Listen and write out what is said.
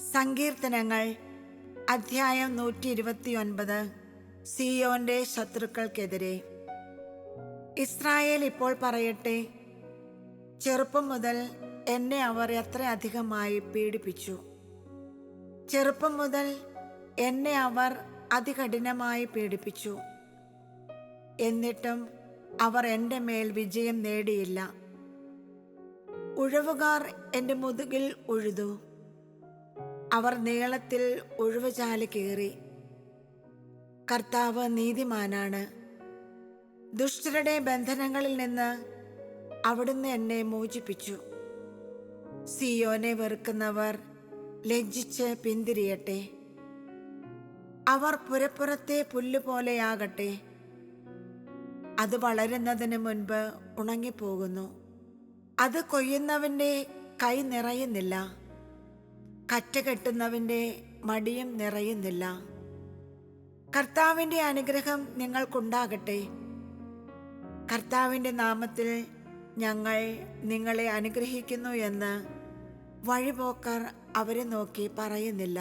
സങ്കീർത്തനങ്ങൾ അധ്യായം 129. സിയോന്റെ ശത്രുക്കൾക്കെതിരെ. ഇസ്രായേൽ ഇപ്പോൾ പറയട്ടെ, ചെറുപ്പം മുതൽ എന്നെ അവർ എത്രയധികമായി പീഡിപ്പിച്ചു. ചെറുപ്പം മുതൽ എന്നെ അവർ അതികഠിനമായി പീഡിപ്പിച്ചു. എന്നിട്ടും അവർ എൻ്റെ മേൽ വിജയം നേടിയില്ല. ഉഴവുകാർ എൻ്റെ മുതുകിൽ ഉഴുതു. അവർ നീളത്തിൽ ഉഴുവുചാല് കീറി. കർത്താവ് നീതിമാനാണ്. ദുഷ്ടരുടെ ബന്ധനങ്ങളിൽ നിന്ന് അവിടുന്ന് എന്നെ മോചിപ്പിച്ചു. സിയോനെ വെറുക്കുന്നവർ ലജ്ജിച്ച് പിന്തിരിയട്ടെ. അവർ പുരപ്പുറത്തെ പുല്ലുപോലെയാകട്ടെ. അത് വളരുന്നതിന് മുൻപ് ഉണങ്ങിപ്പോകുന്നു. അത് കൊയ്യുന്നവൻ്റെ കൈ നിറയുന്നില്ല. കറ്റ കെട്ടുന്നവൻ്റെ മടിയും നിറയുന്നില്ല. കർത്താവിൻ്റെ അനുഗ്രഹം നിങ്ങൾക്കുണ്ടാകട്ടെ. കർത്താവിൻ്റെ നാമത്തിൽ ഞങ്ങൾ നിങ്ങളെ അനുഗ്രഹിക്കുന്നു എന്ന് വഴിപോക്കർ അവരെ നോക്കി പറയുന്നില്ല.